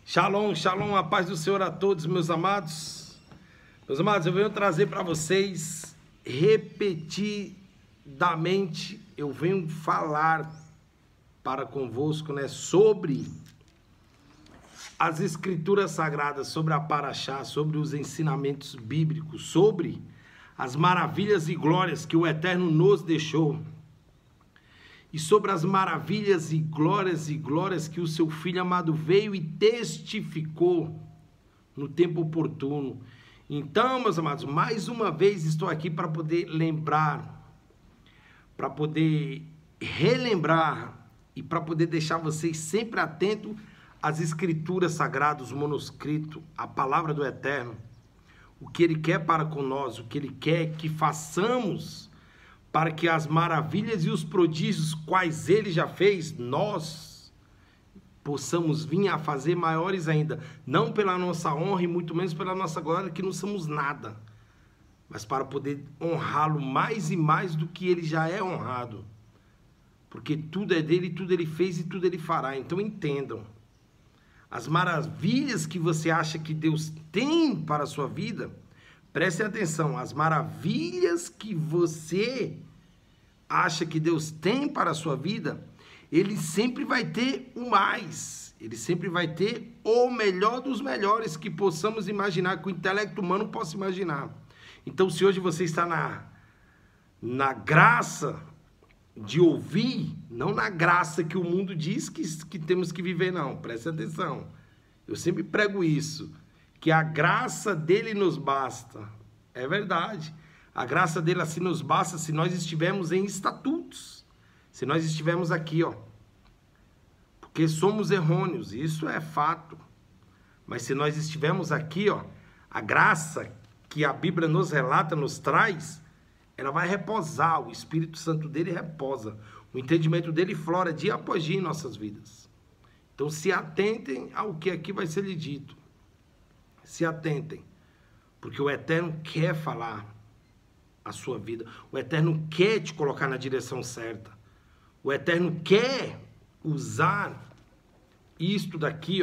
Shalom, shalom, a paz do Senhor a todos, meus amados. Meus amados, eu venho trazer para vocês, repetidamente, eu venho falar para convosco, sobre as escrituras sagradas, sobre a Paraxá, sobre os ensinamentos bíblicos, sobre as maravilhas e glórias que o Eterno nos deixou. E sobre as maravilhas e glórias que o seu Filho amado veio e testificou no tempo oportuno. Então, meus amados, mais uma vez estou aqui para poder lembrar, para poder relembrar e para poder deixar vocês sempre atentos às escrituras sagradas, o manuscrito, a palavra do Eterno, o que Ele quer para com nós, o que Ele quer que façamos, para que as maravilhas e os prodígios quais Ele já fez, nós possamos vir a fazer maiores ainda, não pela nossa honra e muito menos pela nossa glória, que não somos nada, mas para poder honrá-lo mais e mais do que Ele já é honrado, porque tudo é dele, tudo Ele fez e tudo Ele fará. Então entendam, as maravilhas que você acha que Deus tem para a sua vida, prestem atenção, as maravilhas que você acha que Deus tem para a sua vida, Ele sempre vai ter o mais, Ele sempre vai ter o melhor dos melhores que possamos imaginar, que o intelecto humano possa imaginar. Então, se hoje você está na graça de ouvir, não na graça que o mundo diz que temos que viver, não, preste atenção, eu sempre prego isso, que a graça dele nos basta. É verdade. A graça dele assim nos basta se nós estivermos em estatutos. Se nós estivermos aqui, porque somos errôneos, isso é fato. Mas se nós estivermos aqui, a graça que a Bíblia nos relata, nos traz, ela vai reposar, o Espírito Santo dele reposa. O entendimento dele flora dia após dia em nossas vidas. Então se atentem ao que aqui vai ser lhe dito. Se atentem, porque o Eterno quer falar a sua vida. O Eterno quer te colocar na direção certa. O Eterno quer usar isto daqui,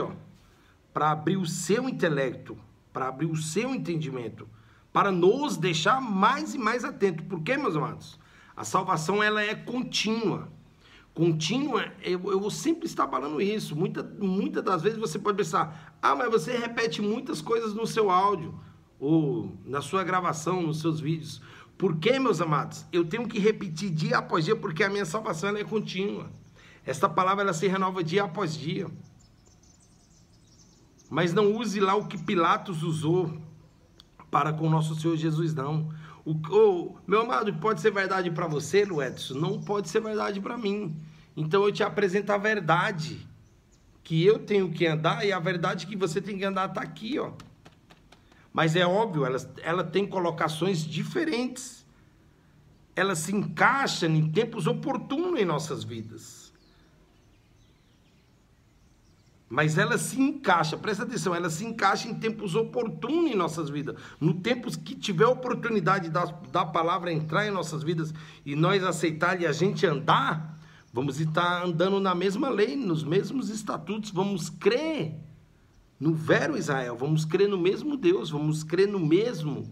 para abrir o seu intelecto, para abrir o seu entendimento, para nos deixar mais e mais atentos. Por quê, meus amados? A salvação, ela é contínua. Contínua, eu vou sempre estar falando isso. Muitas das vezes você pode pensar, mas você repete muitas coisas no seu áudio, ou na sua gravação, nos seus vídeos. Por quê, meus amados? Eu tenho que repetir dia após dia, porque a minha salvação ela é contínua. Esta palavra ela se renova dia após dia. Mas não use lá o que Pilatos usou para com o nosso Senhor Jesus, não. Meu amado, pode ser verdade para você, Edson? Não pode ser verdade para mim. Então eu te apresento a verdade que eu tenho que andar, e a verdade que você tem que andar está aqui, Mas é óbvio, ela tem colocações diferentes. Ela se encaixa em tempos oportunos em nossas vidas. Mas ela se encaixa, presta atenção, ela se encaixa em tempos oportunos em nossas vidas. No tempo que tiver oportunidade da palavra entrar em nossas vidas e nós aceitar e a gente andar, vamos estar andando na mesma lei, nos mesmos estatutos, vamos crer no vero Israel, vamos crer no mesmo Deus, vamos crer no mesmo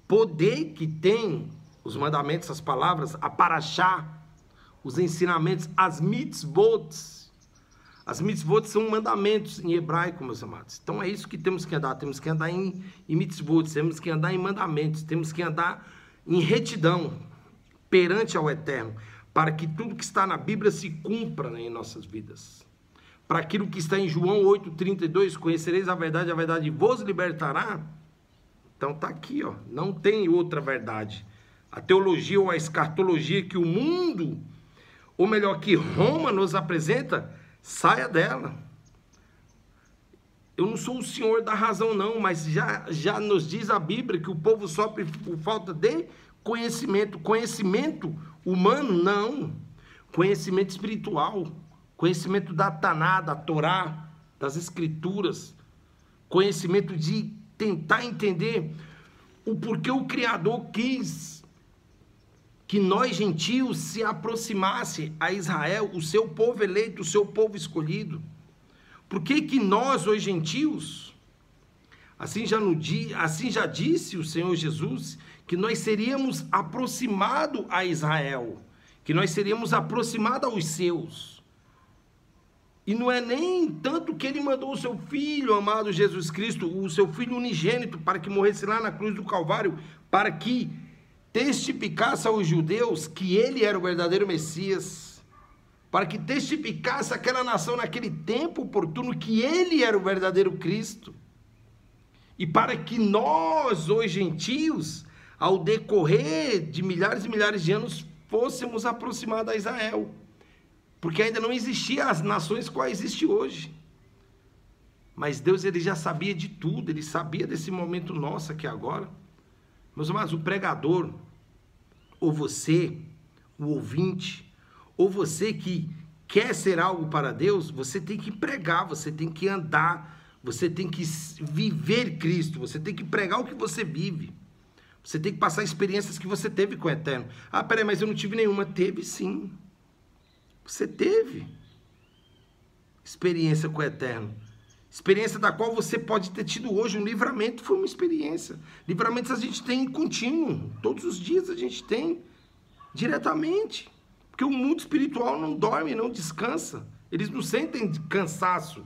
poder que tem os mandamentos, as palavras, a Paraxá, os ensinamentos, as mitzvot. As mitzvot são mandamentos em hebraico, meus amados. Então é isso que temos que andar em mitzvot, temos que andar em mandamentos, temos que andar em retidão perante ao Eterno, para que tudo que está na Bíblia se cumpra em nossas vidas. Para aquilo que está em João 8,32, conhecereis a verdade vos libertará. Então está aqui, não tem outra verdade. A teologia ou a escatologia que o mundo, ou melhor, que Roma nos apresenta, saia dela. Eu não sou o senhor da razão, não, mas já nos diz a Bíblia que o povo sofre por falta de conhecimento. Conhecimento humano, não. Conhecimento espiritual. Conhecimento da Taná, da Torá, das Escrituras. Conhecimento de tentar entender o porquê o Criador quis que nós, gentios, se aproximasse a Israel, o seu povo eleito, o seu povo escolhido. Por que que nós, os gentios, assim já disse o Senhor Jesus, que nós seríamos aproximados a Israel, que nós seríamos aproximados aos seus. E não é nem tanto que ele mandou o seu Filho amado Jesus Cristo, o seu Filho unigênito, para que morresse lá na cruz do Calvário, para que testificasse aos judeus que ele era o verdadeiro Messias, para que testificasse aquela nação naquele tempo oportuno que ele era o verdadeiro Cristo, e para que nós, os gentios, ao decorrer de milhares e milhares de anos, fôssemos aproximados a Israel, porque ainda não existiam as nações quais existem hoje. Mas Deus, ele já sabia de tudo, ele sabia desse momento nosso aqui agora. Meus amados, o pregador, ou você, o ouvinte, ou você que quer ser algo para Deus, você tem que pregar, você tem que andar, você tem que viver Cristo, você tem que pregar o que você vive. Você tem que passar experiências que você teve com o Eterno. Ah, peraí, mas eu não tive nenhuma. Teve sim. Você teve experiência com o Eterno. Experiência da qual você pode ter tido hoje. Um livramento foi uma experiência. Livramentos a gente tem contínuo. Todos os dias a gente tem. Diretamente. Porque o mundo espiritual não dorme, não descansa. Eles não sentem cansaço.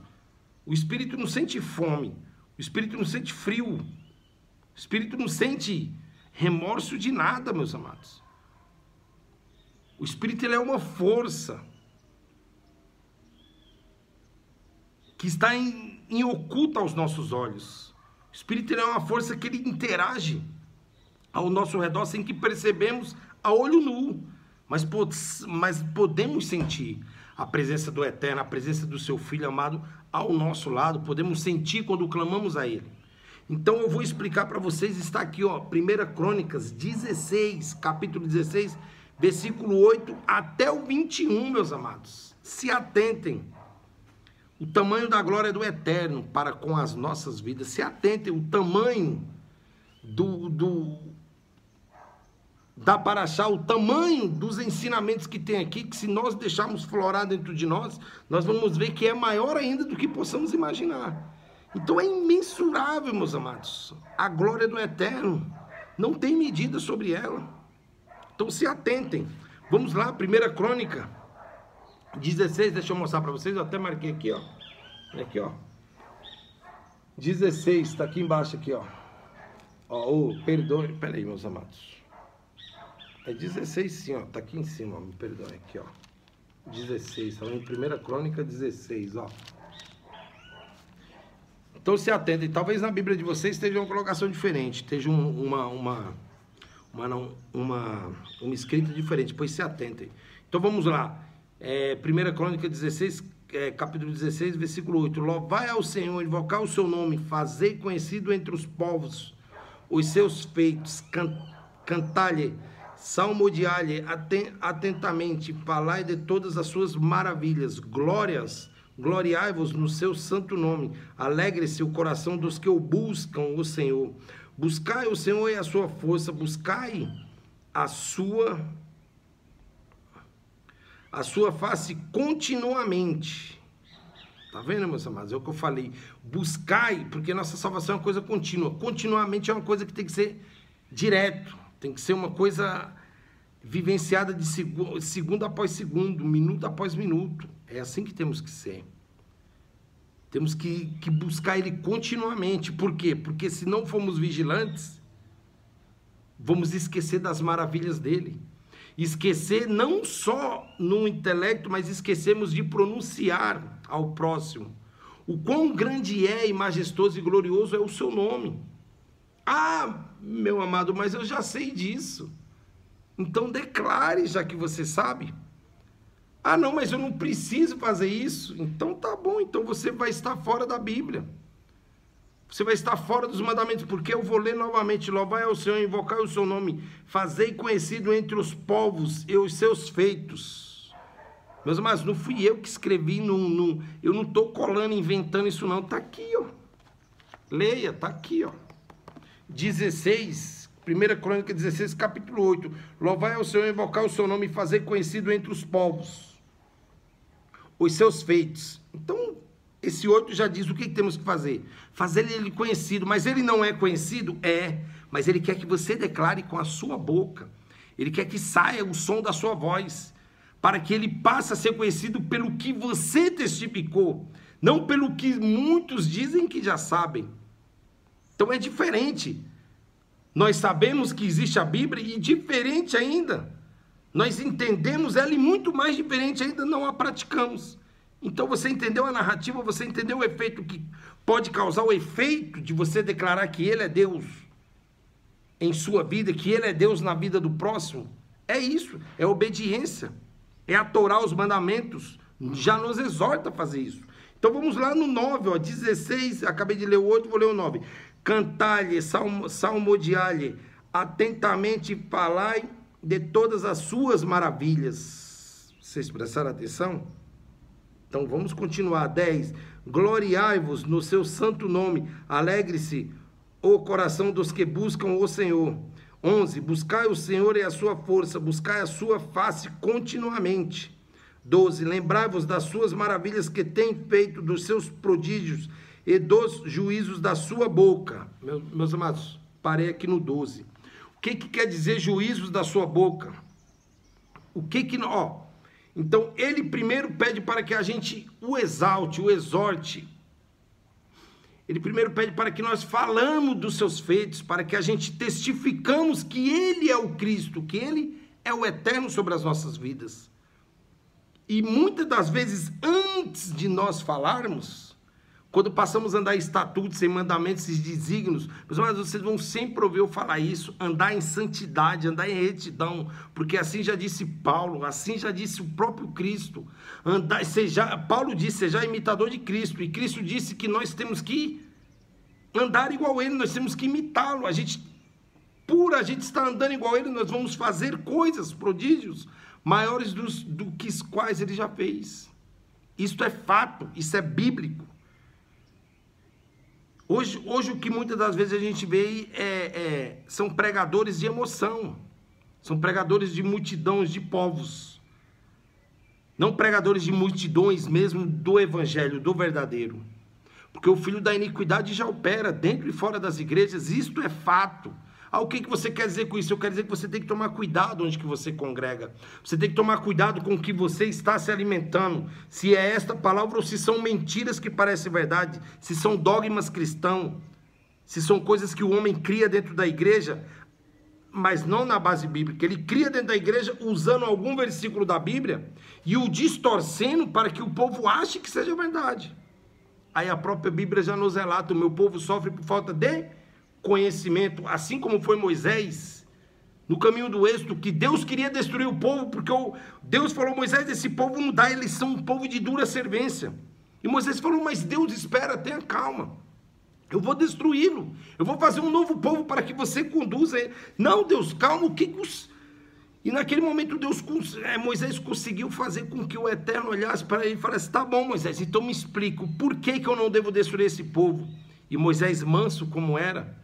O espírito não sente fome. O espírito não sente frio. O espírito não sente remorso de nada, meus amados. O espírito, ele é uma força que está em oculta aos nossos olhos. O espírito, ele é uma força que ele interage ao nosso redor sem que percebemos a olho nu. Mas podemos sentir a presença do Eterno, a presença do seu Filho amado ao nosso lado. Podemos sentir quando clamamos a Ele. Então eu vou explicar para vocês, está aqui, ó, 1 Crônicas 16, capítulo 16, versículo 8 até o 21, meus amados. Se atentem. O tamanho da glória do Eterno para com as nossas vidas. Se atentem, o tamanho da Paraxá, o tamanho dos ensinamentos que tem aqui, que se nós deixarmos florar dentro de nós, nós vamos ver que é maior ainda do que possamos imaginar. Então é imensurável, meus amados. A glória do Eterno não tem medida sobre ela. Então se atentem. Vamos lá, 1 Crônica 16, deixa eu mostrar para vocês, eu até marquei aqui, ó. Aqui, ó. 16, está aqui embaixo, aqui, ó. Ó, perdoe, peraí, meus amados. É 16 sim, ó, tá aqui em cima, ó, me perdoe, aqui, ó. 16, tá em 1 Crônica 16, ó. Então se atentem, talvez na Bíblia de vocês esteja uma colocação diferente, esteja uma escrita diferente, pois se atentem. Então vamos lá, 1 Crônica 16, capítulo 16, versículo 8. Louvai ao Senhor, invocar o seu nome, fazei conhecido entre os povos os seus feitos, cantai-lhe, salmodiai-lhe atentamente, falai de todas as suas maravilhas, gloriai-vos no seu santo nome, alegre-se o coração dos que o buscam, o Senhor. Buscai o Senhor e a sua força, buscai a sua face continuamente. Tá vendo, meus amados? É o que eu falei. Buscai, porque nossa salvação é uma coisa contínua. Continuamente é uma coisa que tem que ser direto. Tem que ser uma coisa vivenciada de segundo após segundo, minuto após minuto. É assim que temos que ser. Temos que buscar Ele continuamente. Por quê? Porque se não formos vigilantes, vamos esquecer das maravilhas dEle. Esquecer não só no intelecto, mas esquecemos de pronunciar ao próximo. O quão grande e majestoso e glorioso é o seu nome. Ah, meu amado, mas eu já sei disso. Então declare, já que você sabe. Ah, não, mas eu não preciso fazer isso. Então tá bom, então você vai estar fora da Bíblia. Você vai estar fora dos mandamentos, porque eu vou ler novamente. Louvai ao Senhor, invocai o seu nome, fazei conhecido entre os povos e os seus feitos. Meus amados, não fui eu que escrevi, eu não estou colando, inventando isso não. Está aqui, ó. Leia, está aqui, ó. 16, 1 Crônica 16, capítulo 8. Louvai ao Senhor, invocar o seu nome e fazer conhecido entre os povos os seus feitos. Então, Esse 8 já diz o que temos que fazer. Fazer ele conhecido. Mas ele não é conhecido? É. Mas ele quer que você declare com a sua boca. Ele quer que saia o som da sua voz. Para que ele passe a ser conhecido pelo que você testificou. Não pelo que muitos dizem que já sabem. Então é diferente. Nós sabemos que existe a Bíblia e diferente ainda. Nós entendemos ela e muito mais diferente ainda não a praticamos. Então você entendeu a narrativa, você entendeu o efeito que pode causar, o efeito de você declarar que ele é Deus em sua vida, que ele é Deus na vida do próximo. É isso, é obediência, é atorar os mandamentos, já nos exorta a fazer isso. Então vamos lá no 9, 16, acabei de ler o 8, vou ler o 9. Cantai-lhe, salmodiai-lhe, atentamente falai de todas as suas maravilhas. Vocês prestaram atenção? Então vamos continuar. 10. Gloriai-vos no seu santo nome, alegre-se o coração dos que buscam o Senhor. 11. Buscai o Senhor e a sua força, buscai a sua face continuamente. 12. Lembrai-vos das suas maravilhas que tem feito, dos seus prodígios e dos juízos da sua boca. Meus amados, parei aqui no 12. O que quer dizer juízos da sua boca? Então, ele primeiro pede para que a gente o exalte, o exorte. Ele primeiro pede para que nós falamos dos seus feitos, para que a gente testificamos que ele é o Cristo, que ele é o eterno sobre as nossas vidas. E muitas das vezes, antes de nós falarmos, quando passamos a andar em estatutos, em mandamentos e desígnios, mas vocês vão sempre ouvir eu falar isso, andar em santidade, andar em retidão, porque assim já disse Paulo, assim já disse o próprio Cristo. Paulo disse, seja imitador de Cristo, e Cristo disse que nós temos que andar igual a ele, nós temos que imitá-lo. Por a gente estar andando igual a ele, nós vamos fazer coisas, prodígios, maiores do que os quais ele já fez. Isto é fato, isso é bíblico. Hoje o que muitas das vezes a gente vê são pregadores de emoção, são pregadores de multidões de povos, não pregadores de multidões mesmo do evangelho, do verdadeiro, porque o filho da iniquidade já opera dentro e fora das igrejas, isto é fato. O que você quer dizer com isso? Eu quero dizer que você tem que tomar cuidado onde que você congrega. Você tem que tomar cuidado com o que você está se alimentando. Se é esta palavra ou se são mentiras que parecem verdade. Se são dogmas cristãos. Se são coisas que o homem cria dentro da igreja, mas não na base bíblica. Ele cria dentro da igreja usando algum versículo da Bíblia e o distorcendo para que o povo ache que seja verdade. Aí a própria Bíblia já nos relata, o meu povo sofre por falta de conhecimento, assim como foi Moisés no caminho do êxodo, que Deus queria destruir o povo, porque Deus falou, Moisés, esse povo não dá, eles são um povo de dura servência. E Moisés falou, mas Deus, espera, tenha calma, eu vou destruí-lo, eu vou fazer um novo povo para que você conduza ele. Não, Deus, calma, E naquele momento Moisés conseguiu fazer com que o Eterno olhasse para ele e falasse, tá bom, Moisés, então me explica, por que eu não devo destruir esse povo? E Moisés, manso como era,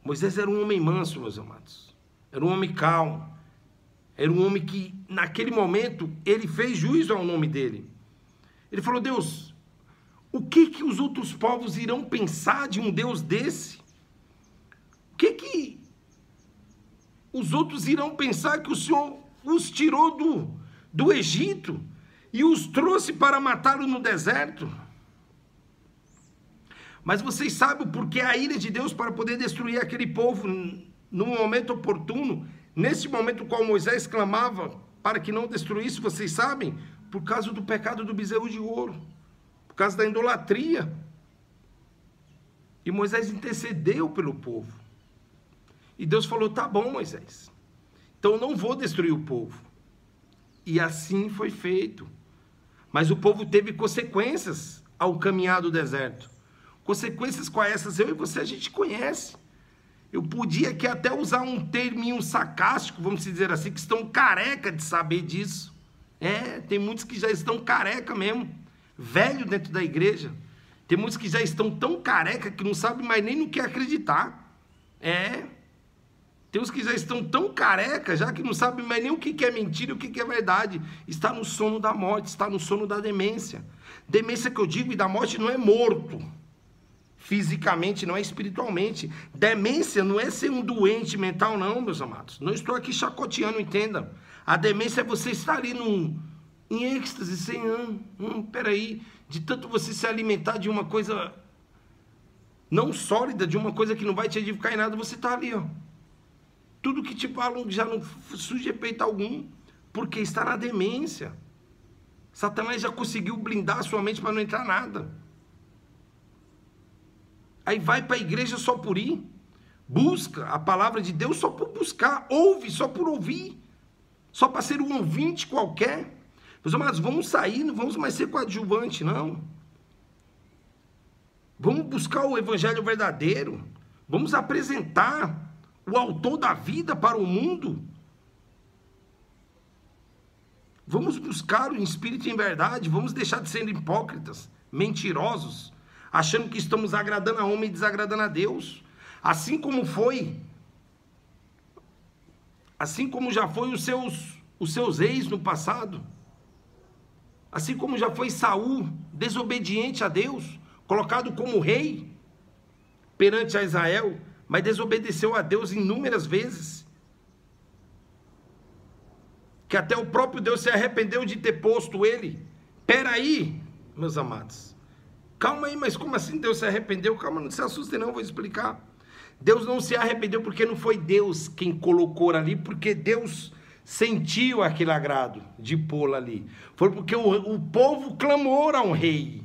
Moisés era um homem manso, meus amados. Era um homem calmo. Era um homem que, naquele momento, ele fez juízo ao nome dele. Ele falou, Deus, o que os outros povos irão pensar de um Deus desse? O que os outros irão pensar que o Senhor os tirou do Egito e os trouxe para matá-lo no deserto? Mas vocês sabem o porquê a ira de Deus para poder destruir aquele povo no momento oportuno, nesse momento qual Moisés clamava para que não destruísse, vocês sabem? Por causa do pecado do bezerro de ouro, por causa da idolatria. E Moisés intercedeu pelo povo. E Deus falou, tá bom, Moisés, então eu não vou destruir o povo. E assim foi feito. Mas o povo teve consequências ao caminhar do deserto. Consequências quais essas eu e você a gente conhece. Eu podia aqui até usar um terminho sarcástico, vamos dizer assim, que estão careca de saber disso. Tem muitos que já estão careca mesmo, velho dentro da igreja. Tem muitos que já estão tão careca que não sabem mais nem no que acreditar. Tem uns que já estão tão careca, já que não sabem mais nem o que é mentira e o que é verdade. Está no sono da morte, está no sono da demência. Demência que eu digo, e da morte não é morto. Fisicamente, não é espiritualmente. Demência não é ser um doente mental, não, meus amados. Não estou aqui chacoteando, entenda. A demência é você estar ali em êxtase, sem peraí, de tanto você se alimentar de uma coisa não sólida, de uma coisa que não vai te edificar em nada, você está ali, ó. Tudo que te falam já não surge efeito algum, porque está na demência. Satanás já conseguiu blindar a sua mente para não entrar nada. Aí vai para a igreja só por ir, busca a palavra de Deus só por buscar, ouve só por ouvir, só para ser um ouvinte qualquer. Meus amados, vamos sair, não vamos mais ser coadjuvante, não. Vamos buscar o evangelho verdadeiro, vamos apresentar o autor da vida para o mundo. Vamos buscar o espírito em verdade, vamos deixar de ser hipócritas, mentirosos, achando que estamos agradando a homem e desagradando a Deus. Assim como já foi os seus reis no passado. Assim como já foi Saul, desobediente a Deus, colocado como rei perante a Israel, mas desobedeceu a Deus inúmeras vezes. Que até o próprio Deus se arrependeu de ter posto ele. Peraí, meus amados. Calma aí, mas como assim Deus se arrependeu? Calma, não se assustem não, vou explicar. Deus não se arrependeu porque não foi Deus quem colocou ali, porque Deus sentiu aquele agrado de pô-lo ali. Foi porque o povo clamou a um rei.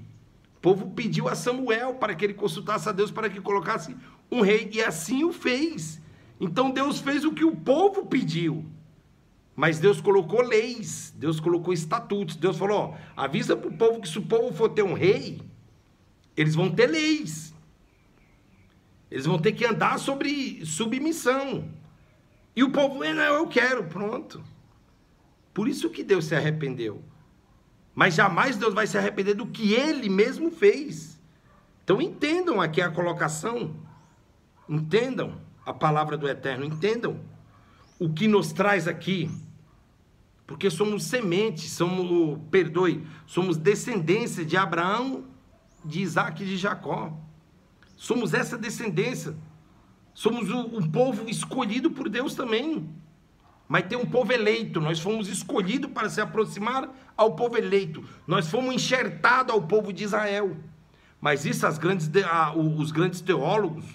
O povo pediu a Samuel para que ele consultasse a Deus para que colocasse um rei, e assim o fez. Então Deus fez o que o povo pediu. Mas Deus colocou leis, Deus colocou estatutos. Deus falou, ó, avisa para o povo que se o povo for ter um rei, eles vão ter leis. Eles vão ter que andar sobre submissão. E o povo, não, eu quero, pronto. Por isso que Deus se arrependeu. Mas jamais Deus vai se arrepender do que Ele mesmo fez. Então entendam aqui a colocação. Entendam a palavra do Eterno. Entendam o que nos traz aqui. Porque somos sementes, somos descendência de Abraão, de Isaac e de Jacó. Somos essa descendência. Somos um povo escolhido por Deus também. Mas tem um povo eleito. Nós fomos escolhidos para se aproximar ao povo eleito. Nós fomos enxertados ao povo de Israel. Mas isso os grandes teólogos,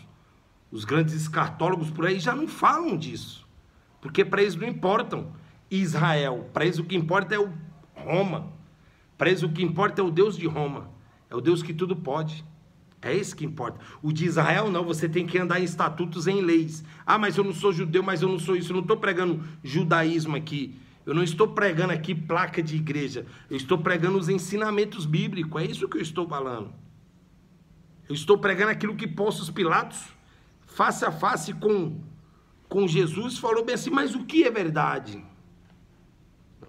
os grandes escartólogos por aí já não falam disso. Porque para eles não importam Israel. Para eles o que importa é o Roma. Para eles o que importa é o Deus de Roma. É o Deus que tudo pode. É esse que importa. O de Israel não, você tem que andar em estatutos, em leis. Ah, mas eu não sou judeu, mas eu não sou isso. Eu não estou pregando judaísmo aqui. Eu não estou pregando aqui placa de igreja. Eu estou pregando os ensinamentos bíblicos. É isso que eu estou falando. Eu estou pregando aquilo que Pôncio Pilatos, face a face com Jesus, falou bem assim, mas o que é verdade?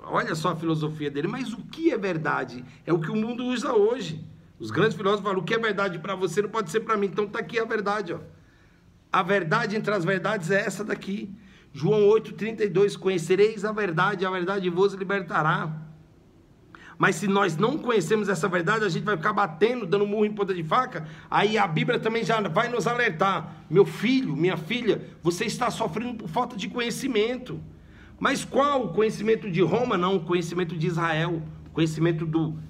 Olha só a filosofia dele, mas o que é verdade? É o que o mundo usa hoje. Os grandes filósofos falam, o que é verdade para você não pode ser para mim. Então está aqui a verdade, ó. A verdade entre as verdades é essa daqui. João 8,32, conhecereis a verdade vos libertará. Mas se nós não conhecemos essa verdade, a gente vai ficar batendo, dando murro em ponta de faca. Aí a Bíblia também já vai nos alertar. Meu filho, minha filha, você está sofrendo por falta de conhecimento. Mas qual o conhecimento de Roma? Não, o conhecimento de Israel. Conhecimento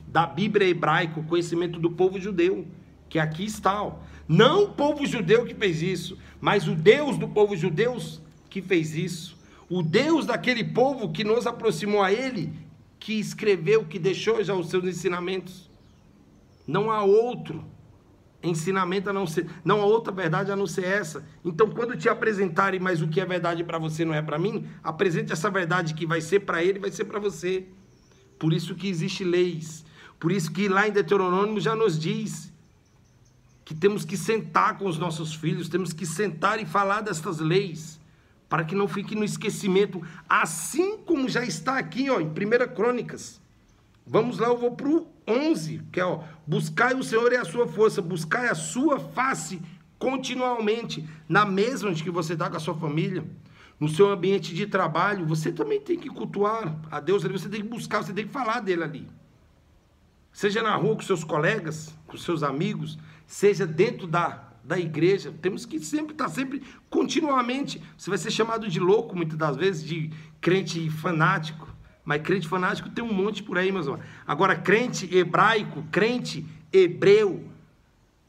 da Bíblia hebraica, o conhecimento do povo judeu. Que aqui está, ó. Não o povo judeu que fez isso, mas o Deus do povo judeu que fez isso. O Deus daquele povo que nos aproximou a Ele, que escreveu, que deixou já os seus ensinamentos. Não há outro ensinamento a não ser, não há outra verdade a não ser essa. Então, quando te apresentarem, mas o que é verdade para você não é para mim, apresente essa verdade que vai ser para ele, vai ser para você. Por isso que existem leis. Por isso que lá em Deuteronômio já nos diz que temos que sentar com os nossos filhos, temos que sentar e falar destas leis, para que não fique no esquecimento, assim como já está aqui, ó, em 1 Crônicas. Vamos lá, eu vou para o 11, que é, ó, buscai o Senhor e a sua força, buscai a sua face continuamente, na mesa onde que você está com a sua família. no seu ambiente de trabalho, você também tem que cultuar a Deus ali, você tem que buscar, você tem que falar dele ali. Seja na rua com seus colegas, com seus amigos, seja dentro da igreja, temos que sempre estar continuamente, você vai ser chamado de louco muitas das vezes, de crente fanático, mas crente fanático tem um monte por aí, meus irmãos. Agora, crente hebraico, crente hebreu,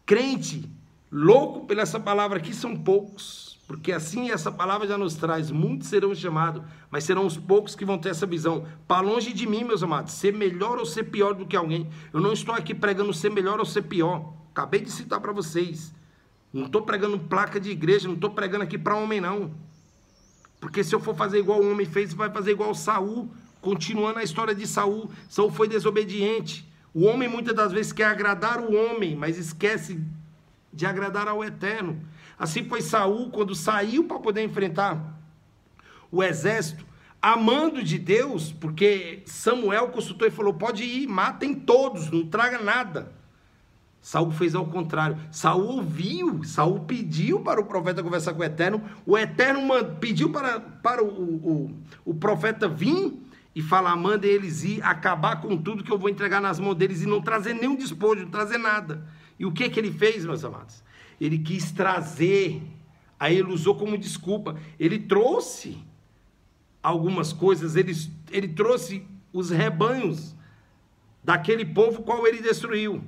crente louco pela essa palavra aqui são poucos, porque assim essa palavra já nos traz, muitos serão chamados, mas serão os poucos que vão ter essa visão. Para longe de mim, meus amados, ser melhor ou ser pior do que alguém. Eu não estou aqui pregando ser melhor ou ser pior, acabei de citar para vocês. Não estou pregando placa de igreja, não estou pregando aqui para homem não, porque se eu for fazer igual o homem fez, vai fazer igual Saul. Continuando a história de Saul, Saul foi desobediente. O homem muitas das vezes quer agradar o homem, mas esquece de agradar ao Eterno. Assim foi Saul, quando saiu para poder enfrentar o exército, amando de Deus, porque Samuel consultou e falou, pode ir, matem todos, não traga nada. Saul fez ao contrário. Saul ouviu, Saul pediu para o profeta conversar com o Eterno pediu para o profeta vir e falar, manda eles ir, acabar com tudo que eu vou entregar nas mãos deles e não trazer nenhum despojo, não trazer nada. E o que ele fez, meus amados? Ele quis trazer, aí ele usou como desculpa, ele trouxe algumas coisas, ele trouxe os rebanhos daquele povo qual ele destruiu.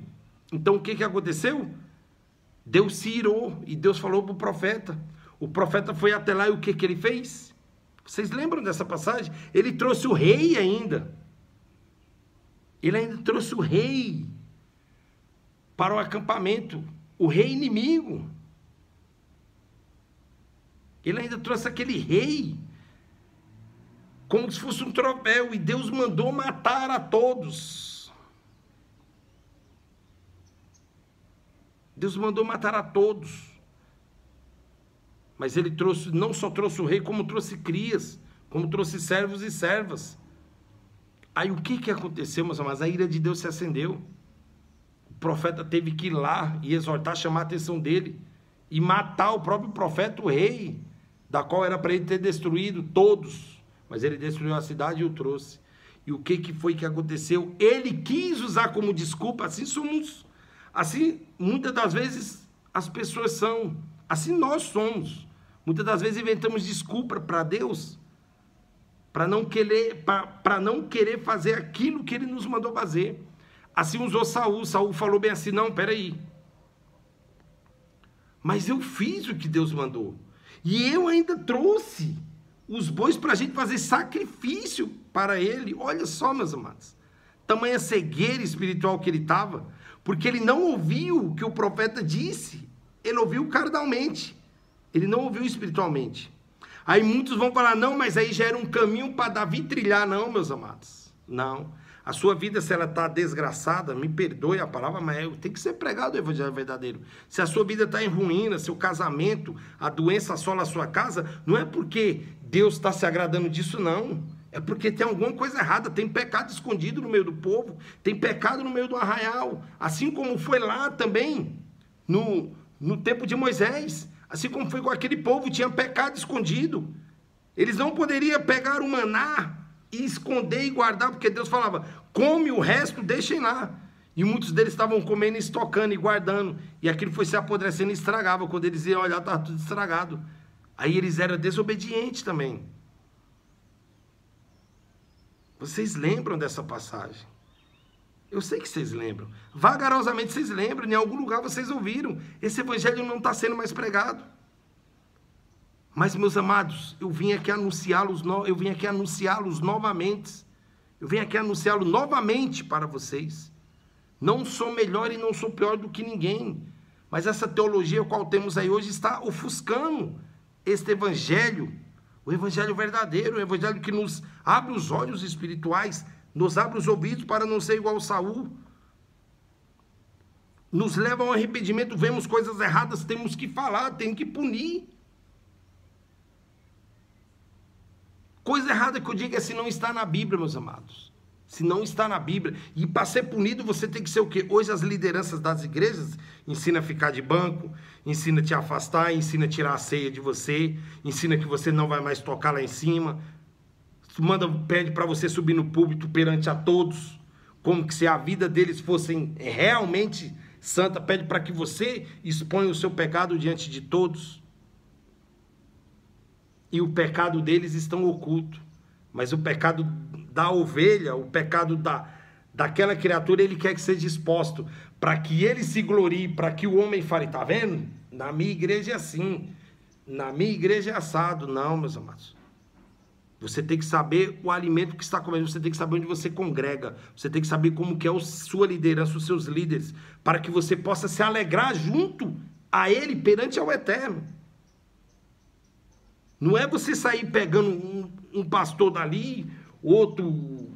Então o que aconteceu? Deus se irou e Deus falou para o profeta. O profeta foi até lá e o que ele fez? Vocês lembram dessa passagem? Ele trouxe o rei ainda. Ele ainda trouxe o rei para o acampamento. O rei inimigo. Ele ainda trouxe aquele rei como se fosse um troféu. E Deus mandou matar a todos. Deus mandou matar a todos. Mas ele trouxe, não só trouxe o rei, como trouxe crias, como trouxe servos e servas. Aí o que aconteceu, meus amados? A ira de Deus se acendeu. O profeta teve que ir lá e exortar, chamar a atenção dele e matar o próprio profeta, o rei, da qual era para ele ter destruído todos. Mas ele destruiu a cidade e o trouxe. E o que foi que aconteceu? Ele quis usar como desculpa, assim somos, assim muitas das vezes as pessoas são, assim nós somos. Muitas das vezes inventamos desculpa para Deus, para não querer fazer aquilo que ele nos mandou fazer. Assim usou Saul. Saul falou bem assim, não, peraí. Mas eu fiz o que Deus mandou. E eu ainda trouxe os bois para a gente fazer sacrifício para ele. Olha só, meus amados. Tamanha cegueira espiritual que ele estava. Porque ele não ouviu o que o profeta disse. Ele ouviu carnalmente. Ele não ouviu espiritualmente. Aí muitos vão falar, não, mas aí já era um caminho para Davi trilhar. Não, meus amados. Não. A sua vida, se ela está desgraçada, me perdoe a palavra, mas tem que ser pregado o evangelho verdadeiro. Se a sua vida está em ruína, seu casamento, a doença assola a sua casa, não é porque Deus está se agradando disso, não. É porque tem alguma coisa errada, tem pecado escondido no meio do povo, tem pecado no meio do arraial. Assim como foi lá também, no tempo de Moisés. Assim como foi com aquele povo, tinha pecado escondido. Eles não poderiam pegar o maná e esconder e guardar, porque Deus falava, come o resto, deixem lá. E muitos deles estavam comendo, estocando e guardando. E aquilo foi se apodrecendo e estragava. Quando eles iam olhar, estava tudo estragado. Aí eles eram desobedientes também. Vocês lembram dessa passagem? Eu sei que vocês lembram. Vagarosamente vocês lembram, em algum lugar vocês ouviram. Esse evangelho não está sendo mais pregado. Mas, meus amados, eu vim aqui anunciá-los novamente. Eu vim aqui anunciá-lo novamente para vocês. Não sou melhor e não sou pior do que ninguém. Mas essa teologia qual temos aí hoje está ofuscando este evangelho. O evangelho verdadeiro, o evangelho que nos abre os olhos espirituais, nos abre os ouvidos para não ser igual a Saul. Nos leva ao arrependimento, vemos coisas erradas, temos que falar, temos que punir. Coisa errada que eu digo é se não está na Bíblia, meus amados. Se não está na Bíblia. E para ser punido, você tem que ser o quê? Hoje as lideranças das igrejas ensinam a ficar de banco, ensina a te afastar, ensina a tirar a ceia de você, ensina que você não vai mais tocar lá em cima, pede para você subir no púlpito perante a todos, como que se a vida deles fosse realmente santa, pede para que você exponha o seu pecado diante de todos. E o pecado deles estão oculto. Mas o pecado da ovelha, o pecado daquela criatura, ele quer que seja exposto, para que ele se glorie, para que o homem fale, tá vendo? Na minha igreja é assim, na minha igreja é assado. Não, meus amados. Você tem que saber o alimento que está comendo, você tem que saber onde você congrega, você tem que saber como que é a sua liderança, os seus líderes, para que você possa se alegrar junto a ele perante ao Eterno. Não é você sair pegando um pastor dali, outro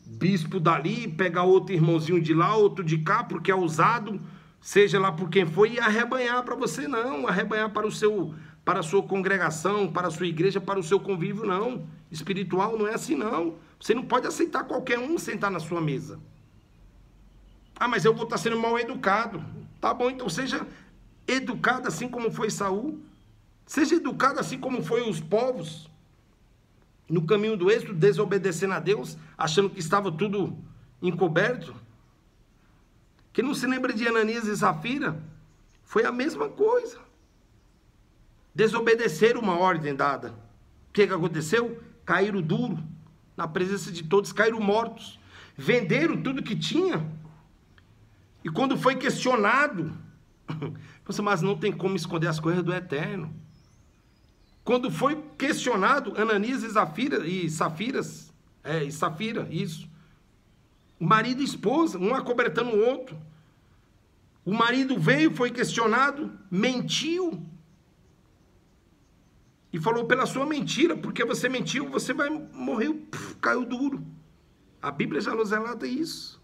bispo dali, pegar outro irmãozinho de lá, outro de cá, porque é usado, seja lá por quem for, e arrebanhar para você, não. Arrebanhar para a sua congregação, para a sua igreja, para o seu convívio, não. Espiritual não é assim, não. Você não pode aceitar qualquer um sentar na sua mesa. Ah, mas eu vou estar sendo mal educado. Tá bom, então seja educado assim como foi Saul. Seja educado assim como foi os povos no caminho do êxodo, desobedecendo a Deus, achando que estava tudo encoberto. Quem não se lembra de Ananias e Safira? Foi a mesma coisa. Desobedeceram uma ordem dada. O que aconteceu? Caíram duro, na presença de todos, caíram mortos. Venderam tudo que tinha. E quando foi questionado, mas não tem como esconder as coisas do Eterno. Quando foi questionado, Ananias e Safira, isso. Marido e esposa, um acobertando o outro. O marido veio, foi questionado, mentiu. E falou, pela sua mentira, porque você mentiu, você vai morrer, caiu duro. A Bíblia já nos relata isso.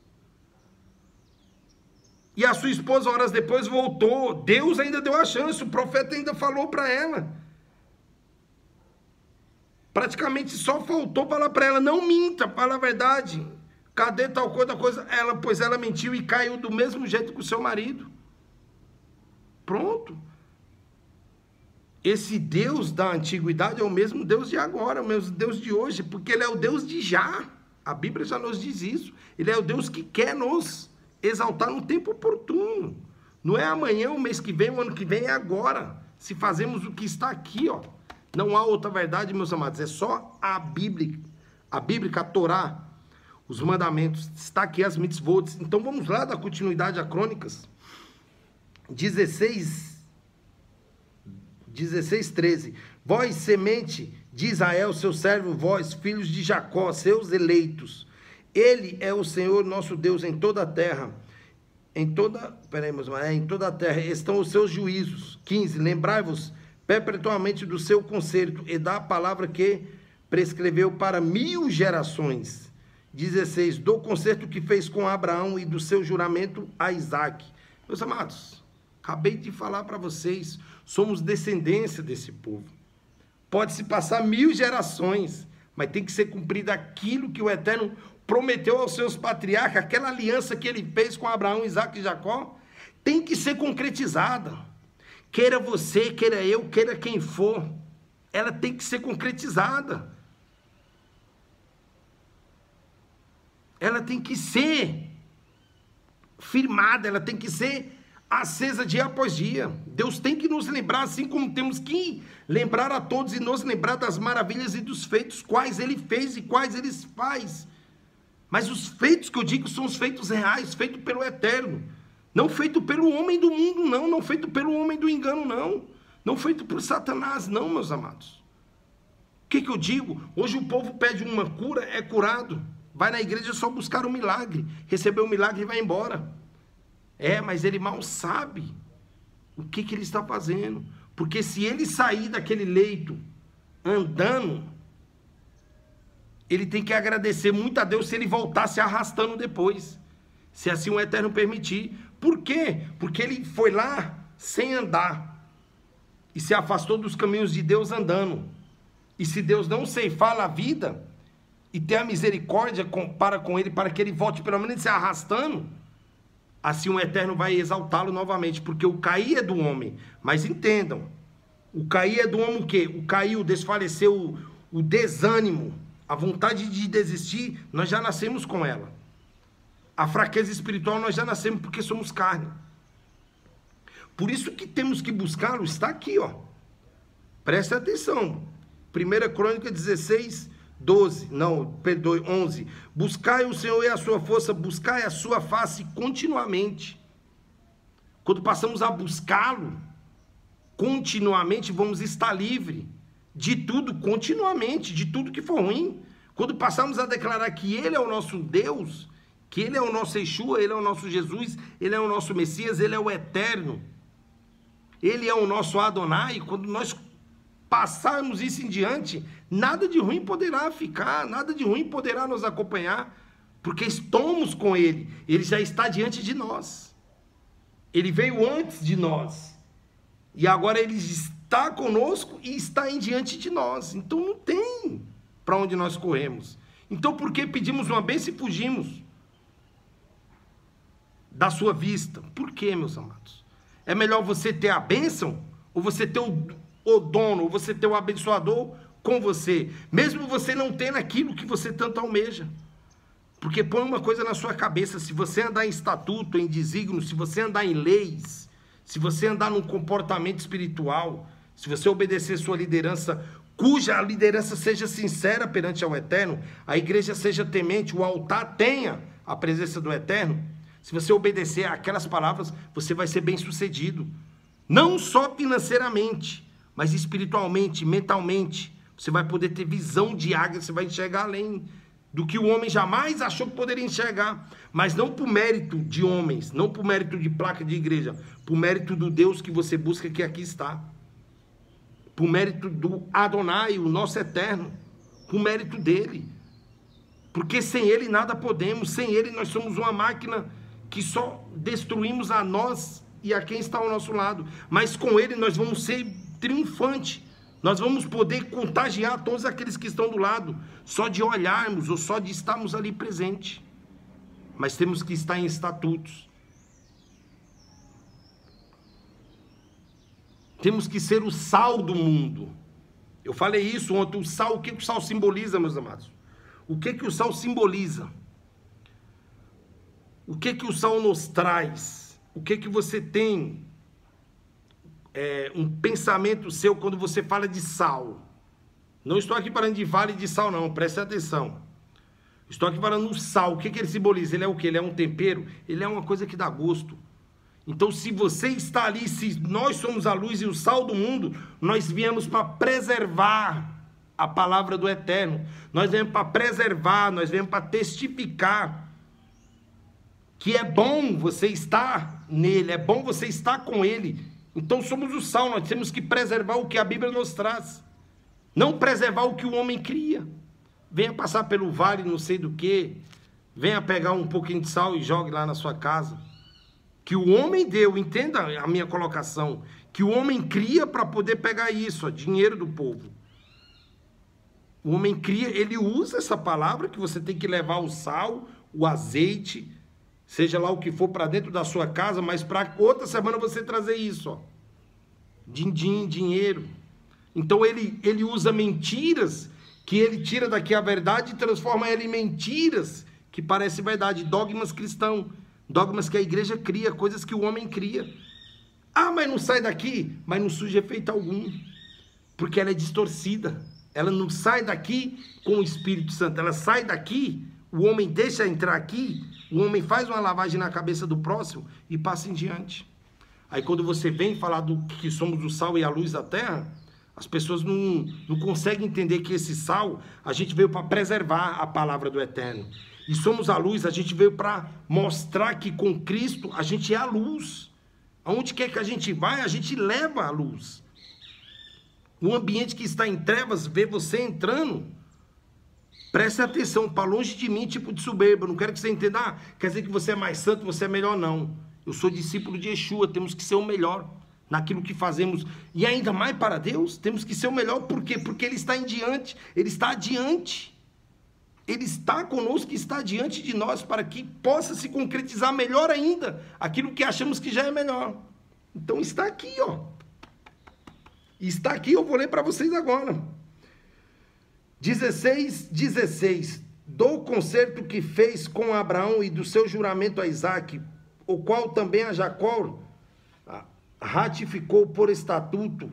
E a sua esposa, horas depois, voltou. Deus ainda deu a chance, o profeta ainda falou para ela. Praticamente só faltou falar para ela, não minta, fala a verdade. Cadê tal coisa? Pois ela mentiu e caiu do mesmo jeito que o seu marido. Pronto. Esse Deus da antiguidade é o mesmo Deus de agora, o mesmo Deus de hoje, porque ele é o Deus de já. A Bíblia já nos diz isso. Ele é o Deus que quer nos exaltar no tempo oportuno. Não é amanhã, o mês que vem, o ano que vem, é agora. Se fazemos o que está aqui, ó. Não há outra verdade, meus amados, é só a Bíblia, a Torá, os mandamentos, está aqui as mitzvot. Então vamos lá dar continuidade a Crônicas 16:13. Vós, semente de Israel, seu servo, vós, filhos de Jacó, seus eleitos, ele é o Senhor nosso Deus em toda a terra. Em toda a terra estão os seus juízos. 15. Lembrai-vos perpetuamente do seu conserto e da palavra que prescreveu para 1000 gerações. 16. Do concerto que fez com Abraão e do seu juramento a Isaque. Meus amados, acabei de falar para vocês, somos descendência desse povo. Pode-se passar 1000 gerações, mas tem que ser cumprido aquilo que o Eterno prometeu aos seus patriarcas, aquela aliança que ele fez com Abraão, Isaque e Jacó, tem que ser concretizada. Queira você, queira eu, queira quem for, ela tem que ser concretizada. Ela tem que ser firmada, ela tem que ser acesa dia após dia. Deus tem que nos lembrar, assim como temos que lembrar a todos e nos lembrar das maravilhas e dos feitos, quais Ele fez e quais Ele faz. Mas os feitos que eu digo são os feitos reais, feitos pelo Eterno. Não feito pelo homem do mundo, não. Não feito pelo homem do engano, não. Não feito por Satanás, não, meus amados. O que eu digo? Hoje o povo pede uma cura, é curado. Vai na igreja só buscar um milagre. Recebeu o milagre e vai embora. Mas ele mal sabe o que ele está fazendo. Porque se ele sair daquele leito andando, ele tem que agradecer muito a Deus se ele voltar se arrastando depois. Se assim o Eterno permitir. Por quê? Porque ele foi lá sem andar. E se afastou dos caminhos de Deus andando. E se Deus não ceifar a vida, e ter a misericórdia para com ele, para que ele volte pelo menos se arrastando, assim o Eterno vai exaltá-lo novamente, porque o cair é do homem. Mas entendam, o cair é do homem o quê? O cair, o desfalecer, o desânimo, a vontade de desistir, nós já nascemos com ela. A fraqueza espiritual nós já nascemos porque somos carne. Por isso que temos que buscá-lo, está aqui, ó. Presta atenção. 1 Crônica 16, 11. Buscai o Senhor e a sua força, buscai a sua face continuamente. Quando passamos a buscá-lo continuamente, vamos estar livres de tudo continuamente, de tudo que for ruim. Quando passamos a declarar que Ele é o nosso Deus, que Ele é o nosso Yeshua, Ele é o nosso Jesus, Ele é o nosso Messias, Ele é o Eterno, Ele é o nosso Adonai, quando nós passarmos isso em diante, nada de ruim poderá ficar, nada de ruim poderá nos acompanhar, porque estamos com Ele, Ele já está diante de nós, Ele veio antes de nós, e agora Ele está conosco e está em diante de nós, então não tem para onde nós corremos. Então por que pedimos uma bênção e fugimos da sua vista? Por quê, meus amados? É melhor você ter a bênção, ou você ter o dono, ou você ter o abençoador com você, mesmo você não tendo aquilo que você tanto almeja. Porque põe uma coisa na sua cabeça: se você andar em estatuto, em desígnio, se você andar em leis, se você andar num comportamento espiritual, se você obedecer sua liderança, cuja a liderança seja sincera perante ao Eterno, a igreja seja temente, o altar tenha a presença do Eterno, se você obedecer aquelas palavras, você vai ser bem sucedido. Não só financeiramente, mas espiritualmente, mentalmente. Você vai poder ter visão de águia, você vai enxergar além do que o homem jamais achou que poderia enxergar. Mas não por mérito de homens, não por mérito de placa de igreja, por mérito do Deus que você busca, que aqui está. Por mérito do Adonai, o nosso Eterno, por mérito dele. Porque sem ele nada podemos, sem ele nós somos uma máquina que só destruímos a nós e a quem está ao nosso lado. Mas com ele nós vamos ser triunfantes. Nós vamos poder contagiar todos aqueles que estão do lado, só de olharmos ou só de estarmos ali presentes. Mas temos que estar em estatutos. Temos que ser o sal do mundo. Eu falei isso ontem, o sal, o que o sal simboliza, meus amados? O que o sal simboliza? O que o sal nos traz? O que você tem um pensamento seu quando você fala de sal? Não estou aqui falando de vale de sal não, preste atenção. Estou aqui falando do sal. O que ele simboliza? Ele é o quê? Ele é um tempero? Ele é uma coisa que dá gosto. Então, se você está ali, se nós somos a luz e o sal do mundo, nós viemos para preservar a palavra do Eterno. Nós viemos para preservar, nós viemos para testificar que é bom você estar nele, é bom você estar com ele. Então, somos o sal, nós temos que preservar o que a Bíblia nos traz. Não preservar o que o homem cria. Venha passar pelo vale, não sei do que, venha pegar um pouquinho de sal e jogue lá na sua casa. Que o homem deu, entenda a minha colocação, que o homem cria para poder pegar isso, ó, dinheiro do povo. O homem cria, ele usa essa palavra que você tem que levar o sal, o azeite, seja lá o que for para dentro da sua casa, mas para outra semana você trazer isso, ó. Din-din, dinheiro. Então ele usa mentiras, que ele tira daqui a verdade e transforma ela em mentiras, que parece verdade, dogmas cristãos. Dogmas que a igreja cria, coisas que o homem cria. Ah, mas não sai daqui, mas não surge efeito algum, porque ela é distorcida. Ela não sai daqui com o Espírito Santo, ela sai daqui, o homem deixa entrar aqui, o homem faz uma lavagem na cabeça do próximo e passa em diante. Aí quando você vem falar do que somos o sal e a luz da terra, as pessoas não conseguem entender que esse sal, a gente veio para preservar a palavra do Eterno. E somos a luz, a gente veio para mostrar que com Cristo a gente é a luz. Aonde quer que a gente vai, a gente leva a luz. O ambiente que está em trevas, vê você entrando, preste atenção, para longe de mim, tipo de soberba. Não quero que você entenda, quer dizer que você é mais santo, você é melhor, não. Eu sou discípulo de Yeshua, temos que ser o melhor naquilo que fazemos. E ainda mais para Deus, temos que ser o melhor, por quê? Porque Ele está em diante, Ele está adiante. Ele está conosco e está diante de nós para que possa se concretizar melhor ainda aquilo que achamos que já é melhor. Então está aqui, ó. Está aqui, eu vou ler para vocês agora. 16. Do concerto que fez com Abraão e do seu juramento a Isaque, o qual também a Jacó ratificou por estatuto,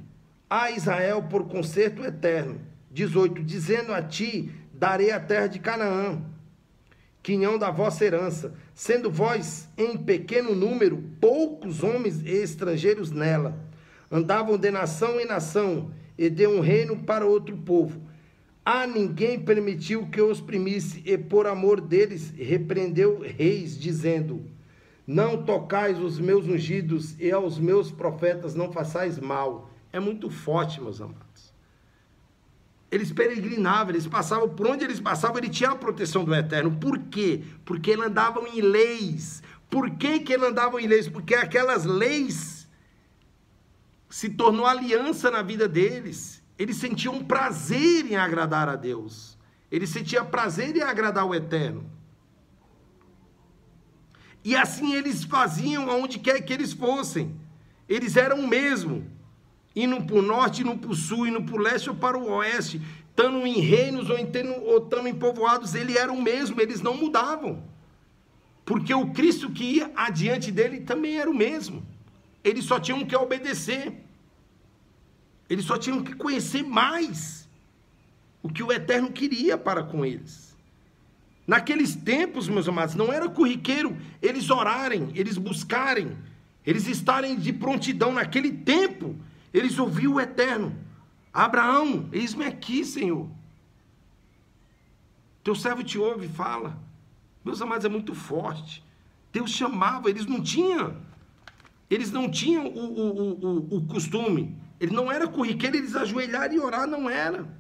a Israel por concerto eterno. 18. Dizendo a ti, darei a terra de Canaã, quinhão da vossa herança, sendo vós em pequeno número, poucos homens e estrangeiros nela. Andavam de nação em nação, e de um reino para outro povo. A ninguém permitiu que os oprimisse, e por amor deles repreendeu reis, dizendo: não tocais os meus ungidos, e aos meus profetas não façais mal. É muito forte, meus amados. Eles peregrinavam, eles passavam, por onde eles passavam, ele tinha a proteção do Eterno. Por quê? Porque eles andavam em leis. Por que que eles andavam em leis? Porque aquelas leis se tornou aliança na vida deles. Eles sentiam prazer em agradar a Deus. Eles sentiam prazer em agradar o Eterno. E assim eles faziam aonde quer que eles fossem. Eles eram o mesmo. Indo para o norte, indo para o sul, indo para o leste ou para o oeste, estando em reinos ou estando em povoados, ele era o mesmo, eles não mudavam. Porque o Cristo que ia adiante dele também era o mesmo. Eles só tinham que obedecer. Eles só tinham que conhecer mais o que o Eterno queria para com eles. Naqueles tempos, meus amados, não era corriqueiro eles orarem, eles buscarem, eles estarem de prontidão. Naquele tempo, eles ouviam o Eterno: Abraão, eis-me aqui, Senhor. Teu servo te ouve e fala. Meus amados, é muito forte. Deus chamava, eles não tinham o costume. Ele não era corriqueiro, eles ajoelhar e orar, não era.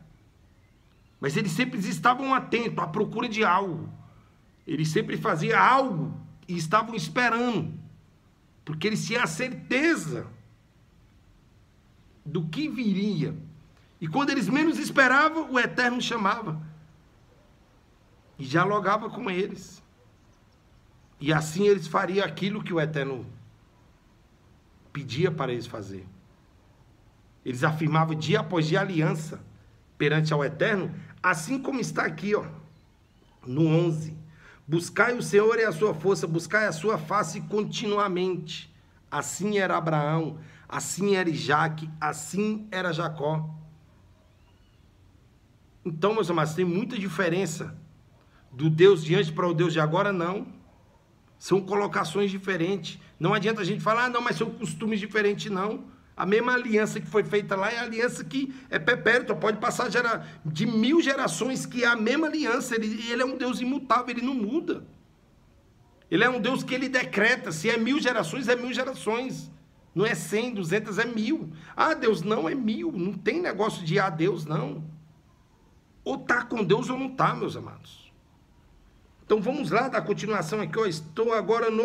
Mas eles sempre estavam atentos à procura de algo. Eles sempre faziam algo e estavam esperando. Porque eles tinham a certeza do que viria. E quando eles menos esperavam, o Eterno chamava. E dialogava com eles. E assim eles fariam aquilo que o Eterno pedia para eles fazer. Eles afirmavam dia após dia aliança perante ao Eterno, assim como está aqui, ó, no 11. Buscai o Senhor e a sua força, buscai a sua face continuamente. Assim era Abraão, assim era Isaque, assim era Jacó. Então, meus amados, tem muita diferença do Deus de antes para o Deus de agora, não. São colocações diferentes. Não adianta a gente falar, não, mas são costumes diferentes, não. A mesma aliança que foi feita lá é a aliança que é perpétua, pode passar de 1000 gerações, que é a mesma aliança. Ele é um Deus imutável, ele não muda. Ele é um Deus que ele decreta, se é 1000 gerações, é 1000 gerações. Não é 100, 200, é 1000. Ah, Deus não é 1000, não tem negócio de Deus, não. Ou está com Deus ou não está, meus amados. Então vamos lá, da continuação aqui, ó. Estou agora no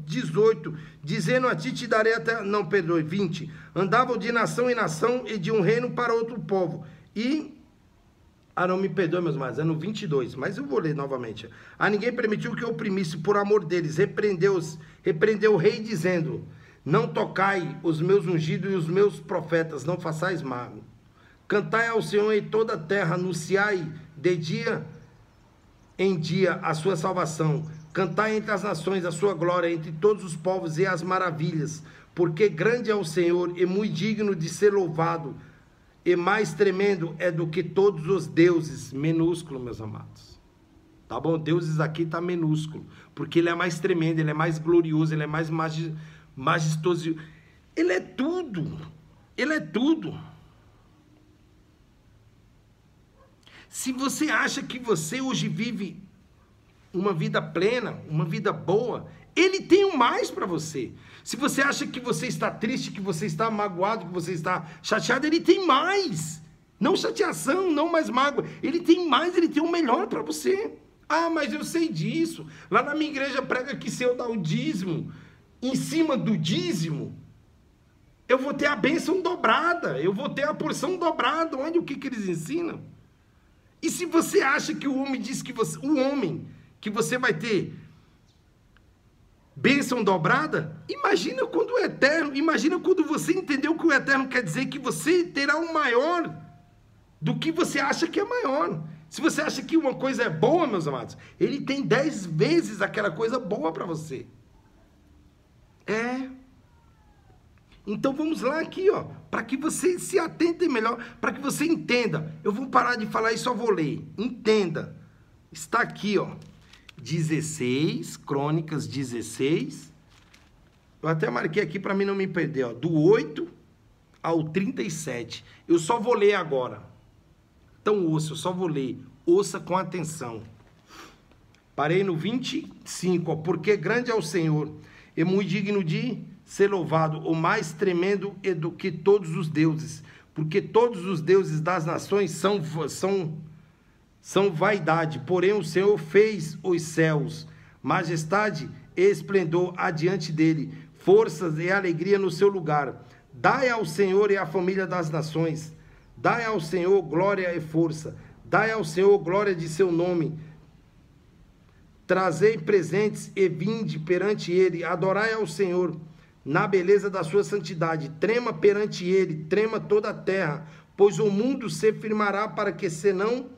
18, dizendo a ti te darei até, não, perdoe, 20, andavam de nação em nação e de um reino para outro povo, e, não me perdoe, meus amados, é no 22, mas eu vou ler novamente. A ninguém permitiu que eu oprimisse por amor deles, repreendeu o rei dizendo: não tocai os meus ungidos e os meus profetas, não façais mal. Cantai ao Senhor em toda a terra, anunciai de dia em dia a sua salvação, cantai entre as nações a sua glória, entre todos os povos e as maravilhas, porque grande é o Senhor e muito digno de ser louvado, e mais tremendo é do que todos os deuses, minúsculo, meus amados. Tá bom? Deuses aqui tá minúsculo, porque ele é mais tremendo, ele é mais glorioso, ele é mais majestoso, ele é tudo, ele é tudo. Se você acha que você hoje vive uma vida plena, uma vida boa, ele tem o mais para você. Se você acha que você está triste, que você está magoado, que você está chateado, ele tem mais. Não chateação, não mais mágoa. Ele tem mais, ele tem o melhor para você. Ah, mas eu sei disso. Lá na minha igreja prega que se eu dar o dízimo, em cima do dízimo, eu vou ter a bênção dobrada, eu vou ter a porção dobrada. Olha o que eles ensinam. E se você acha que o homem diz que você vai ter bênção dobrada, imagina quando o eterno, imagina quando você entendeu que o eterno quer dizer que você terá um maior do que você acha que é maior. Se você acha que uma coisa é boa, meus amados, ele tem 10 vezes aquela coisa boa para você. Então vamos lá aqui, ó, para que você se atente melhor, para que você entenda. Eu vou parar de falar e só vou ler. Entenda. Está aqui, ó, 16, Crônicas 16. Eu até marquei aqui para mim não me perder, ó, do 8 ao 37. Eu só vou ler agora. Então ouça, eu só vou ler. Ouça com atenção. Parei no 25, ó, porque grande é o Senhor, e muito digno de ser louvado, o mais tremendo é do que todos os deuses, porque todos os deuses das nações são vaidade, porém o Senhor fez os céus, majestade e esplendor adiante dele, forças e alegria no seu lugar. Dai ao Senhor e à família das nações, dai ao Senhor glória e força, dai ao Senhor glória de seu nome, trazei presentes e vinde perante ele, adorai ao Senhor na beleza da sua santidade, trema perante ele, trema toda a terra, pois o mundo se firmará para que se não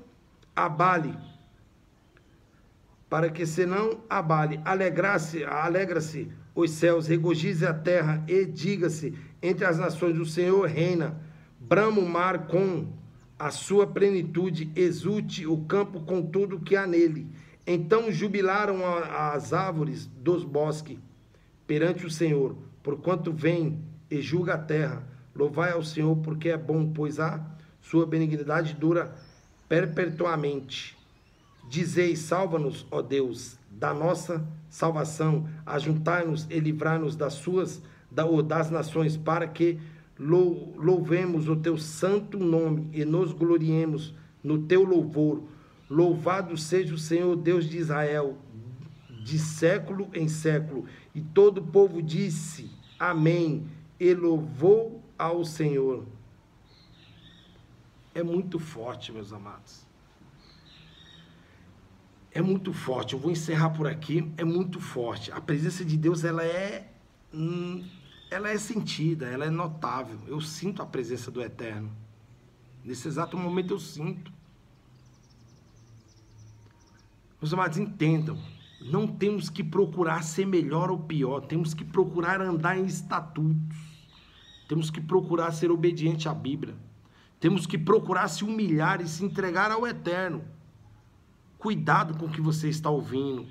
abale. Alegra-se os céus, regozije a terra, e diga-se entre as nações, o Senhor reina. Brama o mar com a sua plenitude, exulte o campo com tudo que há nele. Então jubilaram as árvores dos bosques perante o Senhor, porquanto vem e julga a terra. Louvai ao Senhor, porque é bom, pois a sua benignidade dura perpetuamente. Dizei, salva-nos, ó Deus, da nossa salvação, ajuntai-nos e livrai-nos das nações, para que louvemos o teu santo nome e nos gloriemos no teu louvor. Louvado seja o Senhor, Deus de Israel, de século em século. E todo o povo disse, amém, e louvou ao Senhor. É muito forte, meus amados. É muito forte. Eu vou encerrar por aqui. É muito forte. A presença de Deus, ela é sentida, ela é notável. Eu sinto a presença do Eterno. Nesse exato momento eu sinto. Meus amados, entendam. Não temos que procurar ser melhor ou pior. Temos que procurar andar em estatutos. Temos que procurar ser obediente à Bíblia. Temos que procurar se humilhar e se entregar ao Eterno. Cuidado com o que você está ouvindo.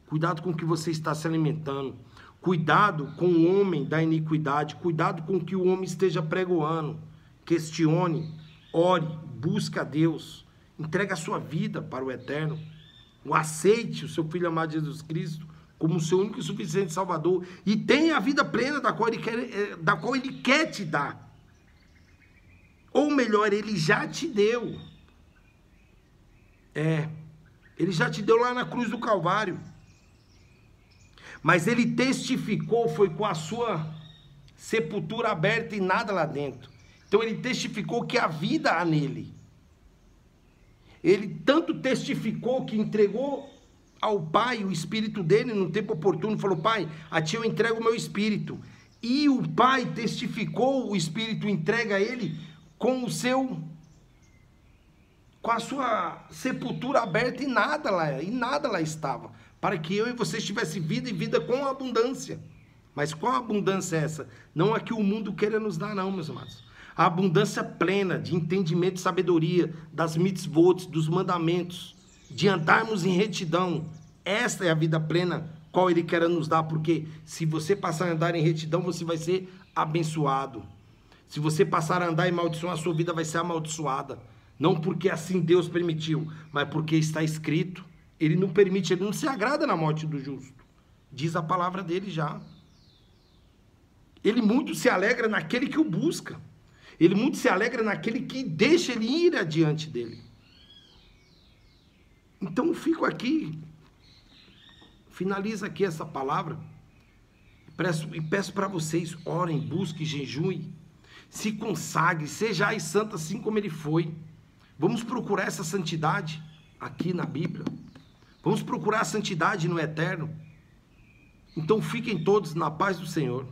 Cuidado com o que você está se alimentando. Cuidado com o homem da iniquidade. Cuidado com o que o homem esteja pregoando. Questione, ore, busque a Deus. Entregue a sua vida para o Eterno. Aceite o seu Filho amado Jesus Cristo como o seu único e suficiente Salvador. E tenha a vida plena da qual Ele quer te dar. Ou melhor, Ele já te deu. Ele já te deu lá na cruz do Calvário. Mas Ele testificou, foi com a sua sepultura aberta e nada lá dentro. Então Ele testificou que a vida há nele. Ele tanto testificou que entregou ao Pai o Espírito dele no tempo oportuno. Falou, Pai, a ti eu entrego o meu Espírito. E o Pai testificou, o Espírito entrega a ele com a sua sepultura aberta e nada lá estava. Para que eu e você tivesse vida e vida com abundância. Mas qual abundância é essa? Não a que o mundo queira nos dar, não, meus amados. A abundância plena de entendimento e sabedoria, das mitzvot, dos mandamentos, de andarmos em retidão. Esta é a vida plena, qual Ele quer nos dar, porque se você passar a andar em retidão, você vai ser abençoado. Se você passar a andar em maldição, a sua vida vai ser amaldiçoada. Não porque assim Deus permitiu, mas porque está escrito. Ele não permite, Ele não se agrada na morte do justo. Diz a palavra dele já. Ele muito se alegra naquele que o busca. Ele muito se alegra naquele que deixa ele ir adiante dele. Então eu fico aqui, finaliza aqui essa palavra, e peço para vocês, orem, busquem, jejuem, se consagre, sejais santo assim como ele foi. Vamos procurar essa santidade aqui na Bíblia. Vamos procurar a santidade no eterno. Então fiquem todos na paz do Senhor.